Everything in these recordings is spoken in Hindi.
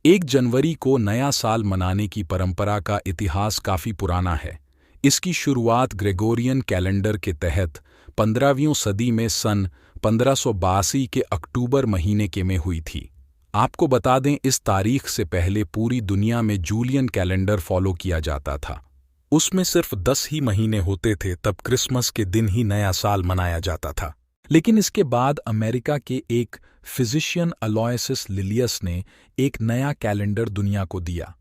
1 जनवरी को नया साल मनाने की परंपरा का इतिहास काफ़ी पुराना है। इसकी शुरुआत ग्रेगोरियन कैलेंडर के तहत 15वीं सदी में सन 1582 के अक्टूबर महीने के में हुई थी। आपको बता दें, इस तारीख से पहले पूरी दुनिया में जूलियन कैलेंडर फॉलो किया जाता था। उसमें सिर्फ 10 ही महीने होते थे, तब क्रिसमस के दिन ही नया साल मनाया जाता था। लेकिन इसके बाद अमेरिका के एक फिजिशियन अलोयसिस लिलियस ने एक नया कैलेंडर दुनिया को दिया।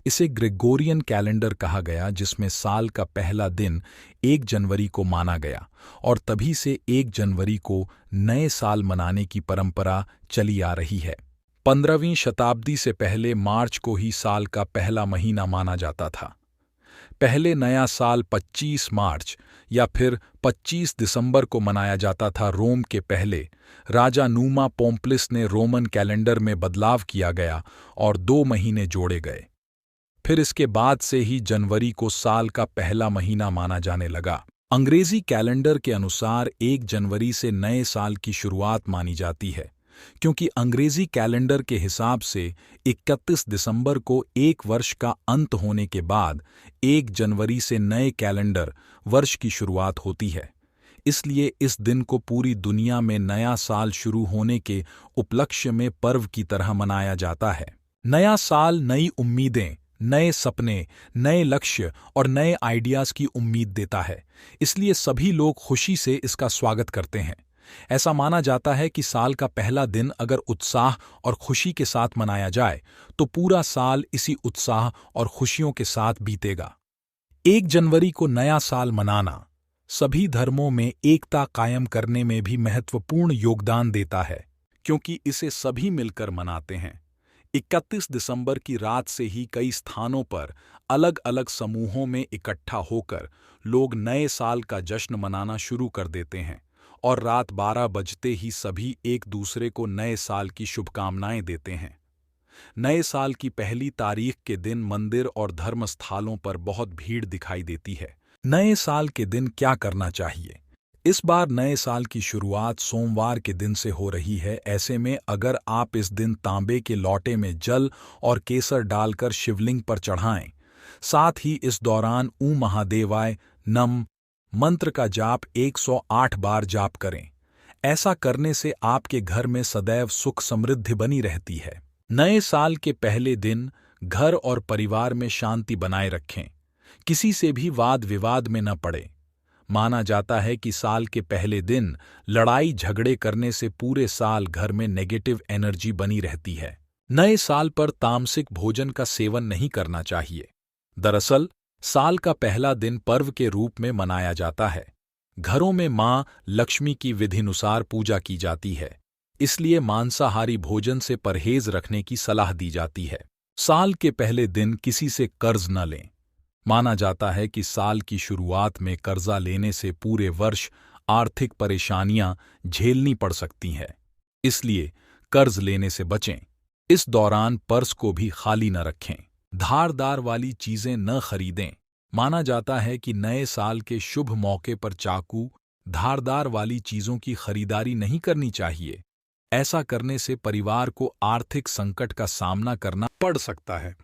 इसे ग्रेगोरियन कैलेंडर कहा गया, जिसमें साल का पहला दिन 1 जनवरी को माना गया और तभी से 1 जनवरी को नए साल मनाने की परंपरा चली आ रही है। 15वीं शताब्दी से पहले मार्च को ही साल का पहला महीना माना जाता था। पहले नया साल 25 मार्च या फिर 25 दिसंबर को मनाया जाता था। रोम के पहले राजा नूमा पोम्पलिस ने रोमन कैलेंडर में बदलाव किया गया और 2 महीने जोड़े गए। फिर इसके बाद से ही जनवरी को साल का पहला महीना माना जाने लगा। अंग्रेजी कैलेंडर के अनुसार 1 जनवरी से नए साल की शुरुआत मानी जाती है, क्योंकि अंग्रेजी कैलेंडर के हिसाब से 31 दिसंबर को एक वर्ष का अंत होने के बाद 1 जनवरी से नए कैलेंडर वर्ष की शुरुआत होती है। इसलिए इस दिन को पूरी दुनिया में नया साल शुरू होने के उपलक्ष्य में पर्व की तरह मनाया जाता है। नया साल नई उम्मीदें, नए सपने, नए लक्ष्य और नए आइडियाज की उम्मीद देता है। इसलिए सभी लोग खुशी से इसका स्वागत करते हैं। ऐसा माना जाता है कि साल का पहला दिन अगर उत्साह और खुशी के साथ मनाया जाए तो पूरा साल इसी उत्साह और खुशियों के साथ बीतेगा। 1 जनवरी को नया साल मनाना सभी धर्मों में एकता कायम करने में भी महत्वपूर्ण योगदान देता है, क्योंकि इसे सभी मिलकर मनाते हैं। 31 दिसंबर की रात से ही कई स्थानों पर अलग अलग समूहों में इकट्ठा होकर लोग नए साल का जश्न मनाना शुरू कर देते हैं और रात 12 बजते ही सभी एक दूसरे को नए साल की शुभकामनाएं देते हैं। नए साल की पहली तारीख के दिन मंदिर और धर्मस्थलों पर बहुत भीड़ दिखाई देती है। नए साल के दिन क्या करना चाहिए? इस बार नए साल की शुरुआत सोमवार के दिन से हो रही है। ऐसे में अगर आप इस दिन तांबे के लोटे में जल और केसर डालकर शिवलिंग पर चढ़ाएं, साथ ही इस दौरान ऊं महादेवाय नम मंत्र का जाप 108 बार जाप करें। ऐसा करने से आपके घर में सदैव सुख समृद्धि बनी रहती है। नए साल के पहले दिन घर और परिवार में शांति बनाए रखें। किसी से भी वाद विवाद में न पड़े। माना जाता है कि साल के पहले दिन लड़ाई झगड़े करने से पूरे साल घर में नेगेटिव एनर्जी बनी रहती है। नए साल पर तामसिक भोजन का सेवन नहीं करना चाहिए। दरअसल साल का पहला दिन पर्व के रूप में मनाया जाता है। घरों में मां लक्ष्मी की विधिनुसार पूजा की जाती है, इसलिए मांसाहारी भोजन से परहेज रखने की सलाह दी जाती है। साल के पहले दिन किसी से कर्ज न लें। माना जाता है कि साल की शुरुआत में कर्जा लेने से पूरे वर्ष आर्थिक परेशानियां झेलनी पड़ सकती हैं। इसलिए कर्ज लेने से बचें। इस दौरान पर्स को भी खाली न रखें। धारदार वाली चीजें न खरीदें। माना जाता है कि नए साल के शुभ मौके पर चाकू, धारदार वाली चीजों की खरीदारी नहीं करनी चाहिए। ऐसा करने से परिवार को आर्थिक संकट का सामना करना पड़ सकता है।